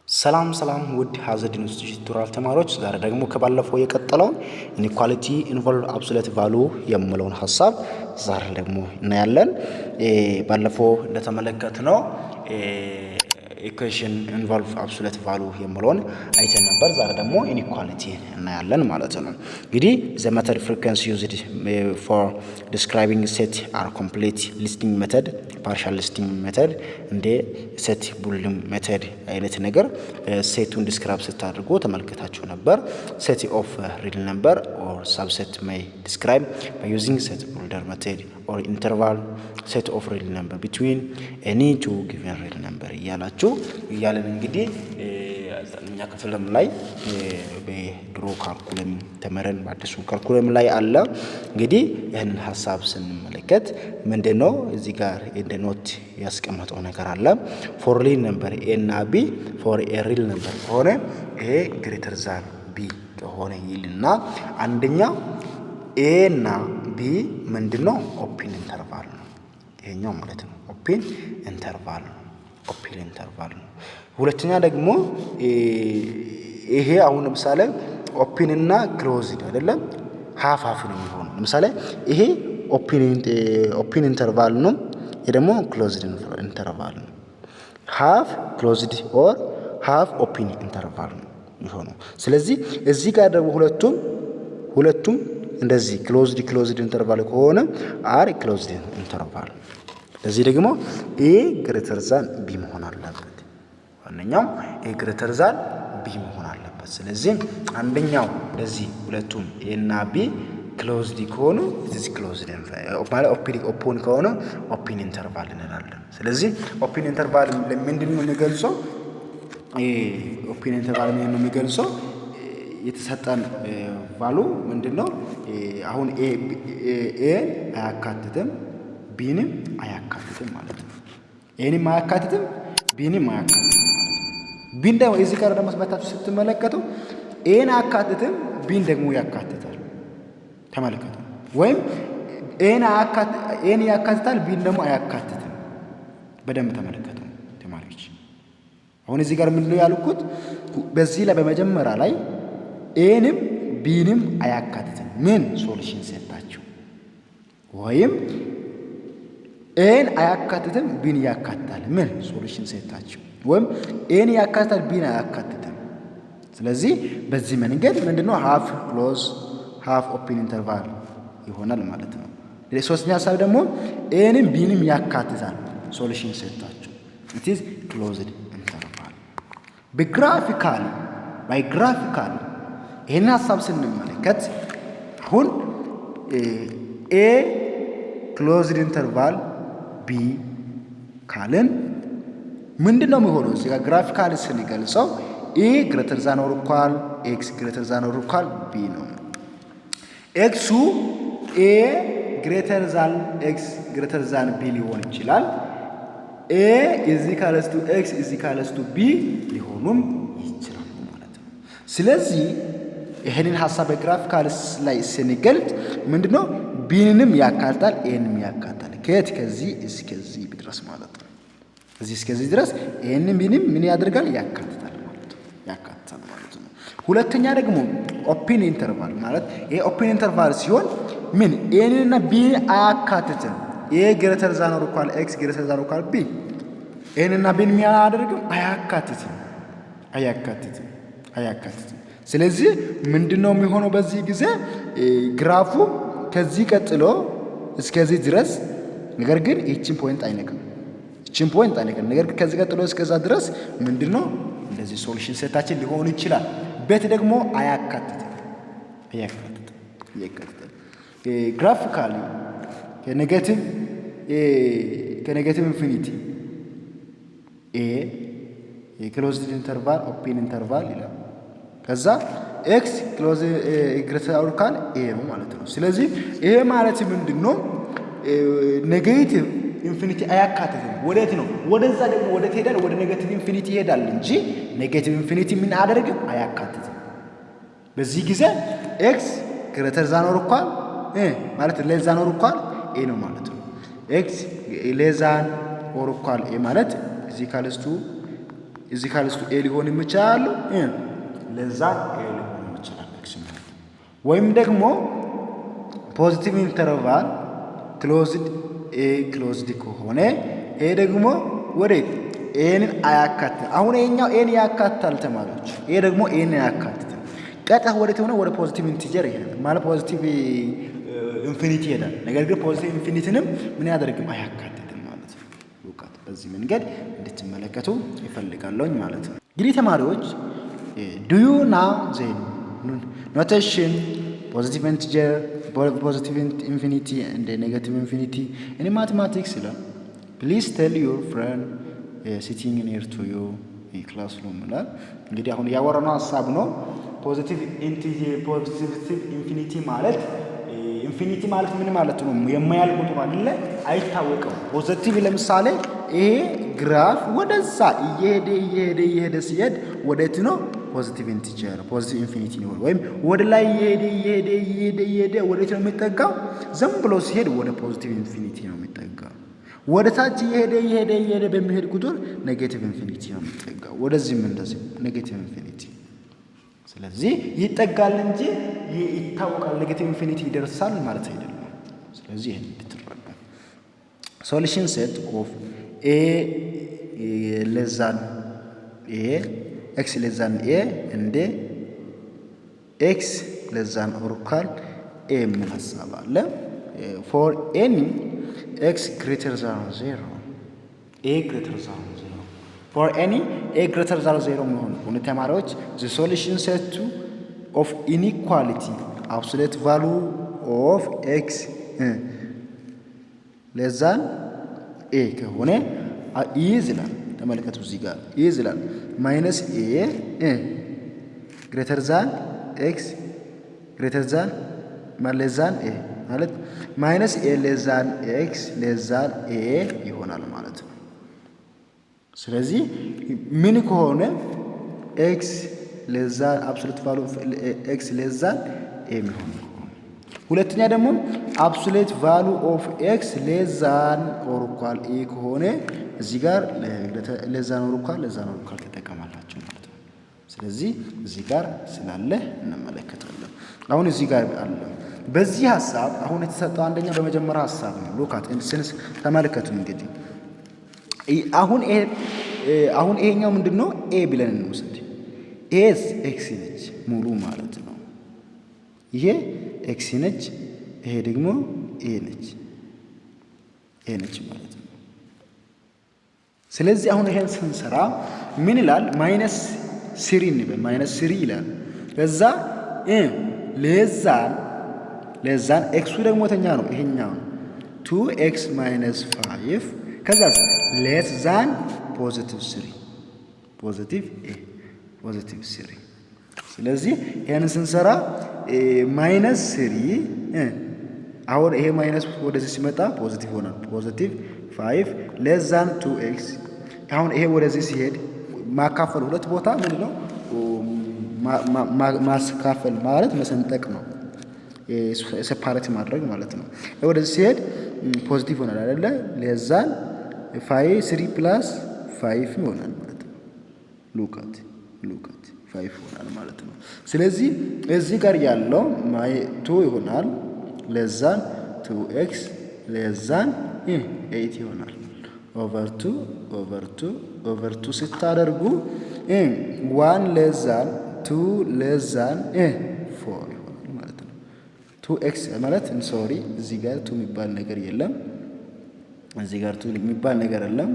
ሰላም ውድ ሃዘርድ ኢንስቲትዩት ቱቶሪያል ተማሪዎች ዛሬ ደግሞ ከባለፈው የቀጠለውን ኢንኢኳሊቲ ኢንቮልቭ አብሶሉት ቫልዩ የሚለውን ሐሳብ ዛሬ ደግሞ እናያለን። ባለፈው እንደተመለከትነው ኢኩዌሽን ኢንቮልቭ አብሶሉት ቫልዩ የሚለውን አይተን ነበር። ዛሬ ደግሞ ኢንኢኳሊቲ እናያለን ማለት ነው። እንግዲህ ዘ ሜተድ ፍሪኩዌንሲ ዩዝድ ፎር ዲስክራይቢንግ ሴት አር ኮምፕሊት ሊስቲንግ ሜተድ ፓርሻል ሊስቲንግ ሜተድ እንደ ሴት ቡልም ሜተድ አይነት ነገር ሴቱን ዲስክራይብ ስታደርጉ ተመልክታችሁ ነበር። ሴት ኦፍ ሪል ነምበር ኦር ሳብሴት ሜይ ዲስክራይብ ባይ ዩዚንግ ሴት ቡልደር ሜተድ ኦር ኢንተርቫል ሴት ኦፍ ሪል ነምበር ቢትዊን ኤኒ ቱ ጊቨን ሪል ነምበር እያለን እንግዲህ እኛ ክፍልም ላይ በድሮ ካልኩለም ተመረን በአዲሱ ካልኩለም ላይ አለ። እንግዲህ ይህንን ሐሳብ ስንመለከት ምንድነው እዚህ ጋር እንደ ኖት ያስቀመጠው ነገር አለ። ፎር ሪል ነምበር ኤ እና ቢ ፎር ኤ ሪል ነምበር ከሆነ ኤ ግሬተር ዛን ቢ ከሆነ ይልና አንደኛ ኤ እና ቢ ምንድነው ኦፕን ኢንተርቫል ነው። ይሄኛው ማለት ነው ኦፕን ኢንተርቫል ነው። ሁለተኛ ደግሞ ይሄ አሁን ለምሳሌ ኦፕን እና ክሎዝድ አይደለም ሃፍ ነው የሚሆነው። ለምሳሌ ይሄ ኦፕን ኢንተርቫል ነው፣ ይሄ ደግሞ ክሎዝድ ኢንተርቫል ነው። ሃፍ ክሎዝድ ኦር ሃፍ ኦፕን ኢንተርቫል ነው የሚሆነው። ስለዚህ እዚህ ጋር ደግሞ ሁለቱም እንደዚህ ክሎዝድ ኢንተርቫል ከሆነ አር ክሎዝድ ኢንተርቫል። እዚህ ደግሞ ኤ ግሬተር ዛን ቢ መሆን አለበት። ዋነኛው ኤ ግሬተር ዛን ቢ መሆን አለበት። ስለዚህ አንደኛው ለዚህ ሁለቱም ኤ እና ቢ ክሎዝድ ከሆኑ እዚህ ክሎዝድ ማለት ኦፕን ከሆነ ኦፕን ኢንተርቫል እንላለን። ስለዚህ ኦፕን ኢንተርቫል ለምንድነው የሚገልጸው? ኦፕን ኢንተርቫል ነው የሚገልጸው የተሰጠን ቫሉ ምንድነው? አሁን ኤ አያካትትም ቢንም አያካትትም ማለት ነው። ኤንም አያካትትም ቢንም አያካትትም ማለት ነው። ቢን ደግሞ እዚህ ጋር ደግሞ መታችሁ ስትመለከቱ ኤን አያካትትም ቢን ደግሞ ያካትታል። ተመልከቱ። ወይም ኤን ያካትታል ቢን ደግሞ አያካትትም። በደንብ ተመልከቱ ተማሪዎች። አሁን እዚህ ጋር ምንድነው ያልኩት? በዚህ ላይ በመጀመሪያ ላይ ኤንም ቢንም አያካትትም። ምን ሶሉሽን ሰጣችሁ? ወይም ኤን አያካትትም ቢን ያካትታል። ምን ሶሉሽን ሰጣችሁ? ወይም ኤን ያካትታል ቢን አያካትትም። ስለዚህ በዚህ መንገድ ምንድነው ሃፍ ክሎዝ ሃፍ ኦፕን ኢንተርቫል ይሆናል ማለት ነው። ሶስተኛ ሐሳብ ደግሞ ኤንም ቢንም ያካትታል ሶሉሽን ሰጣችሁ። it is closed interval። ባይ ግራፊካል ይሄን ሐሳብ ስንመለከት አሁን ኤ ክሎዝድ ኢንተርቫል ቢ ካልን ምንድነው የሚሆነው? እዚህ ጋር ግራፊካሊ ስንገልጸው ኤ ግሬተር ዛን ኦር ኢኳል ኤክስ ግሬተር ዛን ኦር ኢኳል ቢ ነው። ኤክሱ ኤ ግሬተር ዛን ኤክስ ግሬተር ዛን ቢ ሊሆን ይችላል። ኤ ኢዝ ኢኳልስ ቱ ኤክስ ኢዝ ኢኳልስ ቱ ቢ ሊሆኑም ይችላል ማለት ነው። ስለዚህ ይሄንን ሐሳብ በግራፊካል ላይ ስንገልጽ ምንድነው ቢንንም ያካትታል ኤንም ያካትታል። ከዚህ እስከዚህ ድረስ ማለት ነው። እዚህ እስከዚህ ድረስ ኤንም ቢንም ምን ያደርጋል? ያካትታል ማለት ነው። ሁለተኛ ደግሞ ኦፕን ኢንተርቫል ማለት ይሄ ኦፕን ኢንተርቫል ሲሆን ምን ኤንና ቢ አያካትትም። ኤ ግሬተር ዛን ኦር ኢኳል ኤክስ ግሬተር ዛን ኦር ኢኳል ቢ ኤንና ቢን ምን ያደርግም? አያካትትም። ስለዚህ ምንድነው የሚሆነው? በዚህ ጊዜ ግራፉ ከዚህ ቀጥሎ እስከዚህ ድረስ ነገር ግን ይህችን ፖይንት አይነካም። ነገር ግን ከዚህ ቀጥሎ እስከዛ ድረስ ምንድነው እንደዚህ ሶሉሽን ሴታችን ሊሆን ይችላል። ቤት ደግሞ አያካትትም። ግራፊካሊ ከኔጌቲቭ ኢንፊኒቲ ኤ የክሎዝድ ኢንተርቫል ኦፕን ኢንተርቫል ይላል። ከዛ ኤክስ ክሎዝ ግሬተር ኦር ኢኳል ኤ ነው ማለት ነው። ስለዚህ ይሄ ማለት ምንድነው? ኔጌቲቭ ኢንፊኒቲ አያካትትም። ወዴት ነው? ወደዛ ደግሞ ወዴት ሄዳል? ወደ ኔጌቲቭ ኢንፊኒቲ ይሄዳል እንጂ ኔጌቲቭ ኢንፊኒቲ ምን አያደርግም? አያካትትም። በዚህ ጊዜ ኤክስ ግሬተር ዛን ኦር ኢኳል ማለት ሌስ ዛን ኦር ኢኳል ኤ ነው ማለት ነው። ኤክስ ሌስ ዛን ኦር ኢኳል ኤ ማለት ኢዝ ኢኳልስ ቱ እዚህ ካልስቱ ኤ ሊሆን ይችላል ለዛን ኤ ሊሆን ይችላል ኤክስ ማለት ወይም ደግሞ ፖዚቲቭ ኢንተርቫል ክሎዝድ ኤ ክሎዝድ ከሆነ ኤ ደግሞ ወዴት ኤንን አያካትትም። አሁን ይሄኛው ኤን ያካትታል ተማሪዎች፣ ኤ ደግሞ ኤን አያካትትም። ቀጥታ ወዴት ሆነ ወደ ፖዚቲቭ ኢንቲጀር ይሄዳል ማለት ፖዚቲቭ ኢንፊኒቲ ይሄዳል። ነገር ግን ፖዚቲቭ ኢንፊኒቲንም ምን ያደርግም አያካትትም ማለት ነው። እውቀት በዚህ መንገድ እንድትመለከቱ ይፈልጋለሁኝ ማለት ነው። እንግዲህ ተማሪዎች ዱ ዩ ናው ዘ ኖቴሽን ፖዚቲቭ ኢንቲጀር ፖዚቲቭ ኢንፊኒቲ እንደ ኔጋቲቭ ኢንፊኒቲ ኢን ማቴማቲክስ ይላል። ፕሊዝ ቴል ዩር ፍሬንድ ሲቲንግ ኒር ቱ ዩ ክላስሩም ይላል። እንግዲህ አሁን ያወራነው ሀሳብ ነው። ፖዚቲቭ ኢንፊኒቲ ማለት ኢንፊኒቲ ማለት ምን ማለት ነው? የማያልቅ ቁጥር አይደለ? አይታወቅም። ፖዚቲቭ ለምሳሌ ይሄ ግራፍ ወደዛ እየሄደ ሲሄድ ወዴት ነው? ፖዚቲቭ ኢንቲጀር ፖዚቲቭ ኢንፊኒቲ ነው። ወይም ወደ ላይ እየሄደ ወዴት ነው የሚጠጋው? ዝም ብሎ ሲሄድ ወደ ፖዚቲቭ ኢንፊኒቲ ነው የሚጠጋው። ወደ ታች እየሄደ በሚሄድ ቁጥር ኔጌቲቭ ኢንፊኒቲ ነው የሚጠጋው። ወደዚህም እንደዚህ ኔጌቲቭ ኢንፊኒቲ። ስለዚህ ይጠጋል እንጂ ይታወቃል ኔጌቲቭ ኢንፊኒቲ ይደርሳል ማለት አይደለም። ስለዚህ ይሄን እንድትረዱ ሶሉሽን ሴት ኦፍ ኤ ለዛን ኤ ኤክስ ለዛን ኤ እንደ ኤክስ ለዛን ኦርካል ኤ ምን ሐሳብ አለ ፎር ኤኒ x greater than 0 a greater than 0 for any a greater than 0 መሆኑ ሁሉ ተማሪዎች the solution set of inequality absolute value of x less than a ከሆነ ይዝላል። ተመልከቱ እዚህ ጋር ይዝላል minus a greater than x greater than less than a ማለት ማይነስ ኤ ሌዛን ኤክስ ሌዛን ኤ ይሆናል ማለት ነው። ስለዚህ ምን ከሆነ ኤክስ ሌዛን አብሶሉት ቫልዩ ኤክስ ሌዛን ኤ የሚሆን ከሆነ፣ ሁለተኛ ደግሞ አብሶሉት ቫልዩ ኦፍ ኤክስ ሌዛን ኦር ኢኳል ኤ ከሆነ እዚህ ጋር ሌዛን ኦር ኢኳል ተጠቀማላችሁ ማለት ነው። ስለዚህ እዚህ ጋር ስላለ እንመለከታለን። አሁን እዚህ ጋር አለ በዚህ ሐሳብ አሁን የተሰጠው አንደኛ በመጀመሪያ ሐሳብ ነው። ሉካት እንስንስ ተመልከቱ። እንግዲህ አሁን ይሄኛው ምንድነው? ኤ ብለን እንውሰድ። ኤስ ኤክስ ነች ሙሉ ማለት ነው። ይሄ ኤክስ ነች፣ ይሄ ደግሞ ኤ ነች ማለት ነው። ስለዚህ አሁን ይሄን ስንሰራ ምን ይላል? ማይነስ 3 እንበል። ማይነስ 3 ይላል። ከዛ ለዛን ኤክሱ ደግሞ ተኛ ነው ይሄኛው 2x minus 5 ከዛስ ሌስ ዛን ፖዚቲቭ 3 ስለዚህ ይሄንን ስንሰራ ማይነስ 3 አሁን ይሄ ማይነስ ወደዚህ ሲመጣ ፖዚቲቭ ሆናል። ፖዚቲቭ 5 ሌስ ዛን 2x አሁን ይሄ ወደዚህ ሲሄድ ማካፈል ሁለት ቦታ ምንድነው ማስካፈል ማለት መሰንጠቅ ነው። ሴፓሬት ማድረግ ማለት ነው። ወደዚህ ሲሄድ ፖዚቲቭ ሆናል አይደለ? ለዛን 3 + 5 ይሆናል ማለት ነው። ሉካት 5 ይሆናል ማለት ነው። ስለዚህ እዚህ ጋር ያለው 2 ይሆናል። ለዛን 2x ለዛን 8 ይሆናል። ኦቨር 2 ስታደርጉ 1 ለዛን 2 ለዛን 4 2x ማለት ሶሪ እዚህ ጋር 2 የሚባል ነገር የለም። እዚህ ጋር 2 የሚባል ነገር የለም።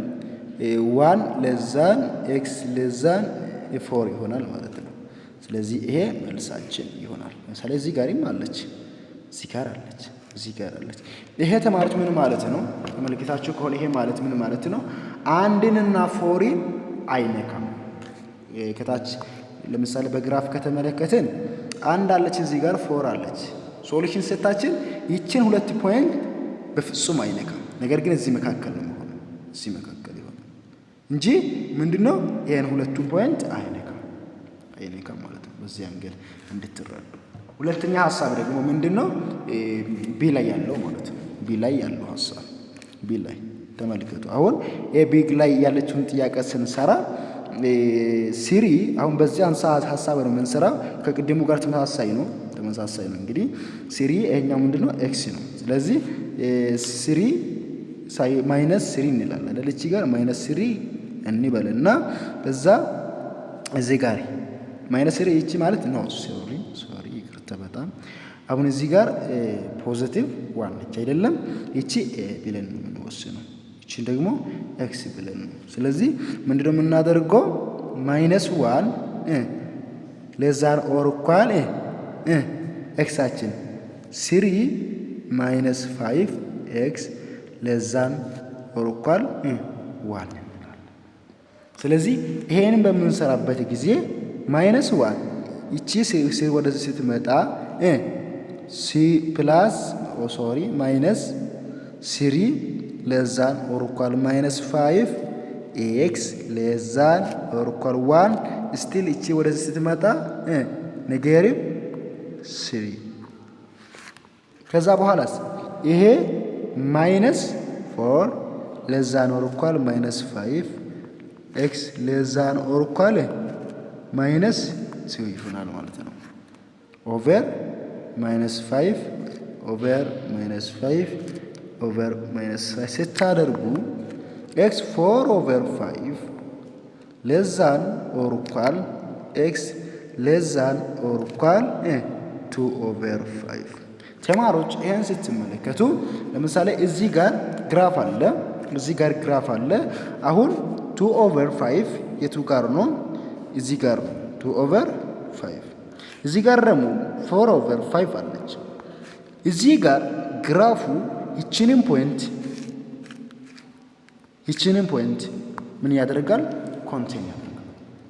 1 ለዛን x ለዛን 4 ይሆናል ማለት ነው። ስለዚህ ይሄ መልሳችን ይሆናል። ለምሳሌ እዚህ ጋርም አለች፣ እዚህ ጋር አለች። ይሄ ተማሪዎች ምን ማለት ነው? ተመልክታችሁ ከሆነ ይሄ ማለት ምን ማለት ነው? አንድንና 4ን አይነካም። ከታች ለምሳሌ በግራፍ ከተመለከትን አንድ አለች፣ እዚህ ጋር 4 አለች። ሶሉሽን ሴታችን ይችን 2 ፖይንት በፍጹም አይነካም። ነገር ግን እዚህ መካከል ነው የሚሆነው፣ እዚህ መካከል ይሆናል እንጂ ምንድነው ይሄን 2 ፖይንት አይነካም ማለት ነው። በዚህ አንገል እንድትረዱ። ሁለተኛ ሐሳብ ደግሞ ምንድነው? ቢ ላይ ያለው ማለት ነው። ቢ ላይ ያለው ሐሳብ ቢ ላይ ተመልከቱ። አሁን ቢ ላይ ያለችውን ጥያቄ ስንሰራ ስሪ አሁን በዚህ አንሳት ሐሳብ ነው የምንሰራው ከቅድሙ ጋር ተመሳሳይ ነው እንግዲህ ስሪ ይሄኛው ምንድነው ኤክስ ነው ስለዚህ ስሪ ማይነስ ስሪ እንላለን አይደል እቺ ጋር ማይነስ ስሪ እንበልና በዛ እዚህ ጋር ማይነስ ስሪ እቺ ማለት ነው ሶሪ ይቅርታ በጣም አሁን እዚህ ጋር ፖዚቲቭ 1 ነች አይደለም እቺ ኤ ብለን ነው የምንወስነው እቺ ደግሞ ኤክስ ብለን ነው ስለዚህ ምንድነው የምናደርገው ማይነስ 1 ለዛን ኦር ኳል ኤክሳችን 3 ማይነስ 5 ኤክስ ለዛን ኦር ኳል 1 እንላለን ስለዚህ ይሄንን በምንሰራበት ጊዜ ማይነስ 1 እቺ ወደዚህ ስትመጣ ሲ ፕላስ ማይነስ 3 ለዛን ኦር ኳል ማይነስ 5 ኤክስ ለዛን ኦር ኳል 1 ስቲል እቺ ወደዚህ ስትመጣ ኔጌቲቭ 3 ከዛ በኋላስ ይሄ ማይነስ 4 ለዛን ኦር ኳል ማይነስ 5 ኤክስ ለዛን ኦር ኳል ማይነስ 3 ይሆናል ማለት ነው ኦቨር ማይነስ 5 ኦቨር ማይነስ 5 ኦቨር ማይነስ 5 ስታደርጉ ኤክስ 4 ኦቨር 5 ለዛን ኦር ኳል ኤክስ ለዛን ኦር ኳል 2 ኦቨር 5 ተማሪዎች ይሄን ስትመለከቱ ለምሳሌ እዚህ ጋር ግራፍ አለ አሁን 2 ኦቨር 5 የቱ ጋር ነው እዚህ ጋር 2 ኦቨር 5 እዚህ ጋር ደግሞ 4 ኦቨር 5 አለች እዚህ ጋር ግራፉ ይችንን ፖይንት ምን ያደርጋል ኮንቴን ያደርጋል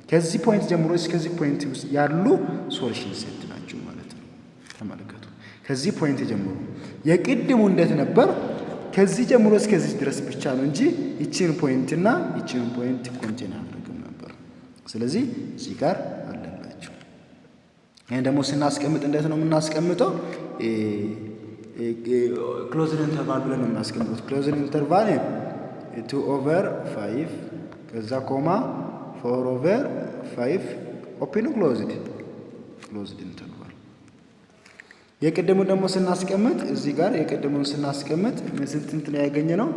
ከዚህ ፖይንት ጀምሮ እስከዚህ ፖይንት ውስጥ ያሉ ሶሉሽን ሴት ናቸው ማለት ነው ተመልከቱ ከዚህ ፖይንት ጀምሮ የቅድሙ እንዴት ነበር ከዚህ ጀምሮ እስከዚህ ድረስ ብቻ ነው እንጂ ይችን ፖይንት እና ይችን ፖይንት ኮንቴን አድርገን ነበር ስለዚህ እዚህ ጋር አለላችሁ ይሄን ደግሞ ስናስቀምጥ እንዴት ነው የምናስቀምጠው ክሎዝድ ኢንተርቫል ብለን ነው የምናስቀምጠው ክሎዝድ ኢንተርቫል 2 ኦቨር 5 ከዛ ኮማ 4 ኦቨር 5 ኦፕን ክሎዝድ ኢንተርቫል የቅድሙን ደግሞ ስናስቀምጥ እዚህ ጋር የቅድሙን ስናስቀምጥ ስንት ነው ያገኘነው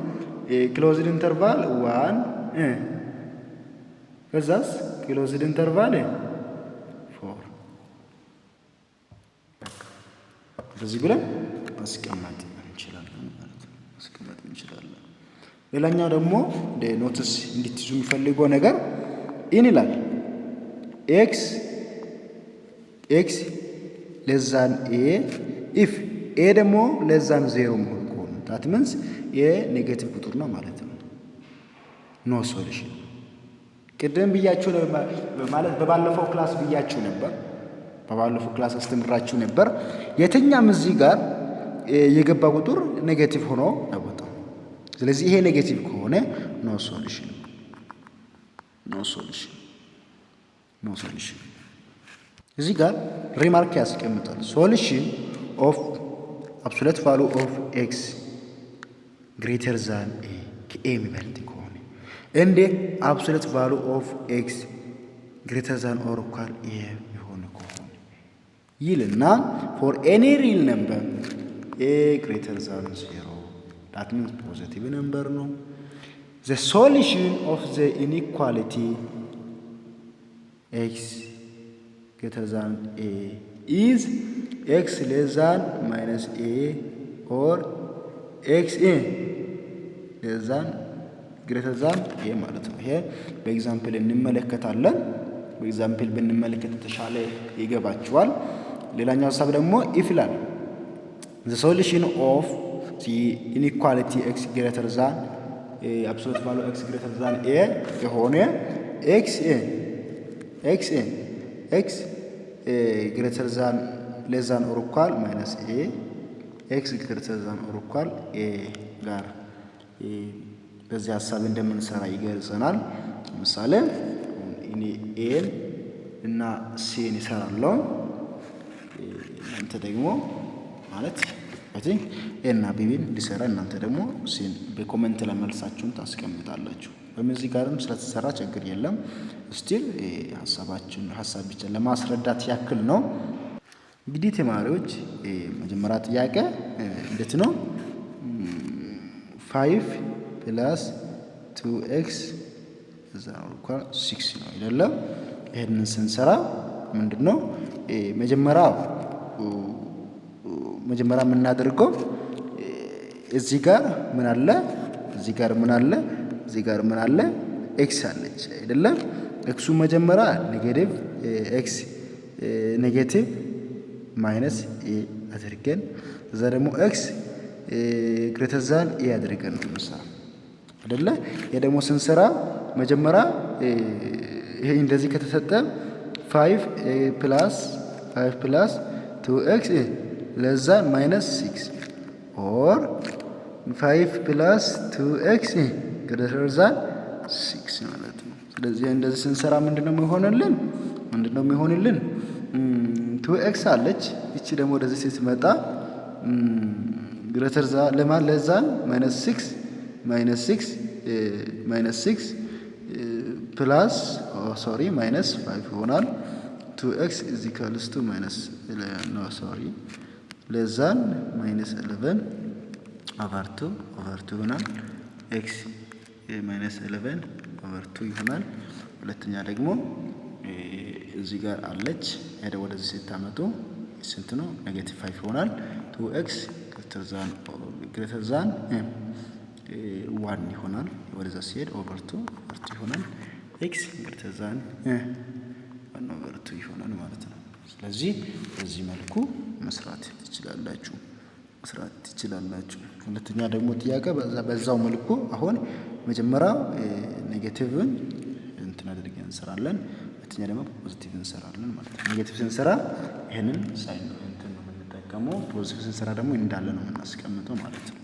ክሎዝድ ኢንተርቫል 1 ከዛስ ክሎዝድ ኢንተርቫል 4 በዚህ ብለን ማስቀመጥ እንችላለን ማለት ነው ሌላኛው ደግሞ ኖትስ እንድትይዙ የሚፈልገው ነገር ይላል ኤክስ ለዛን ኤ ኢፍ ኤ ደግሞ ለዛን 0 መሆን ከሆነ that means ኤ ኔጌቲቭ ቁጥር ነው ማለት ነው ኖ ሶሉሽን ቅድም ብያችሁ ማለት በባለፈው ክላስ ብያችሁ ነበር በባለፈው ክላስ አስተምራችሁ ነበር የትኛም እዚህ ጋር የገባ ቁጥር ኔጌቲቭ ሆኖ አይወጣም ስለዚህ ይሄ ኔጌቲቭ ከሆነ ኖ ሶሉሽን እዚህ ጋር ሪማርክ ያስቀምጣል ሶሉሽን ኦፍ አብሶሉት ቫሉ ኦፍ ኤክስ ግሬተር ዛን ኤ ከኤ የሚበልጥ ከሆነ እንደ አብሶሉት ቫሉ ኦፍ ኤክስ ግሬተር ዛን ኦር ኢኳል ኤ የሆነ ከሆነ ይልና ፎር ኤኒ ሪል ነምበር ኤ ግሬተር ዛን 0 that means positive number no the solution of the inequality x greater than a is x less than minus a or x a less than greater than a ማለት ነው ይሄ በኤግዛምፕል እንመለከታለን በኤግዛምፕል ብንመለከት ተሻለ ይገባችኋል ሌላኛው ሐሳብ ደግሞ if ይላል the solution of the inequality x greater than absolute value x greater than a የሆነ x greater than less than or equal minus a x greater than or equal a ጋር በዚህ ሐሳብ እንደምንሰራ ይገልጸናል ለምሳሌ እኔ a እና c እንሰራለን እናንተ ደግሞ ማለት I think ኤና ቢቢን ሊሰራ እናንተ ደግሞ ሲን በኮሜንት ላይ መልሳችሁን ታስቀምጣላችሁ ወይም እዚህ ጋርም ስለተሰራ ችግር የለም። ስቲል ሀሳብ ብቻ ለማስረዳት ያክል ነው። እንግዲህ ተማሪዎች መጀመሪያ ጥያቄ እንዴት ነው 5 + 2x = 6 ነው አይደለም? ይሄንን ስንሰራ ምንድነው መጀመሪያ የምናደርገው እዚህ ጋር ምን አለ፣ እዚህ ጋር ምን አለ፣ እዚህ ጋር ምን አለ፣ ኤክስ አለች አይደለም? ኤክሱ መጀመሪያ ኔጌቲቭ ማይነስ ኤ አድርገን እዛ ደግሞ ኤክስ ግሬተር ዛን ኤ አድርገን ነው የምንሰራው አይደለ? ይሄ ደግሞ ስንሰራ መጀመሪያ ይሄ እንደዚህ ከተሰጠ 5 + 2x ለዛን -6 ኦር 5 + 2x ግሬተር ዛን 6 ማለት ነው። ስለዚህ እንደዚህ ስንሰራ ምንድነው የሚሆንልን 2x አለች። እቺ ደግሞ ወደዚህ ስትመጣ ግሬተር ዛን ለዛን -6 ፕላስ -5 ይሆናል። 2x ለዛን -11 ኦቨር 2 ይሆናል። x -11 ኦቨር 2 ይሆናል። ሁለተኛ ደግሞ እዚህ ጋር አለች ሄደ ወደዚህ ስታመጡ ስንት ነው? -5 ይሆናል። 2x ግሬተር ዛን 1 ይሆናል። ወደዛ ሲሄድ ኦቨር 2 ይሆናል። x ግሬተር ዛን 1 ኦቨር 2 ይሆናል ማለት ነው። ስለዚህ በዚህ መልኩ መስራት ትችላላችሁ። ሁለተኛ ደግሞ ጥያቄ በዛው መልኩ አሁን መጀመሪያ ኔጌቲቭን እንትን አድርገን እንሰራለን። ሁለተኛ ደግሞ ፖዚቲቭ እንሰራለን ማለት ነው። ኔጌቲቭ ስንሰራ ይሄንን ሳይን እንትን ነው የምንጠቀመው። ፖዚቲቭ ስንሰራ ደግሞ እንዳለ ነው የምናስቀምጠው ማለት ነው።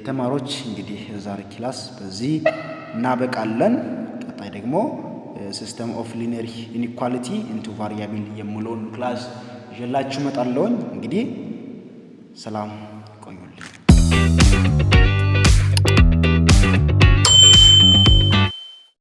ተማሪዎች እንግዲህ ዛሬ ክላስ በዚህ እናበቃለን። ቀጣይ ደግሞ ሲስተም ኦፍ ሊኒየር ኢንኢኳሊቲ ኢንቱ ቫሪያብል የሚለውን ክላስ ይዤላችሁ እመጣለሁ። እንግዲህ ሰላም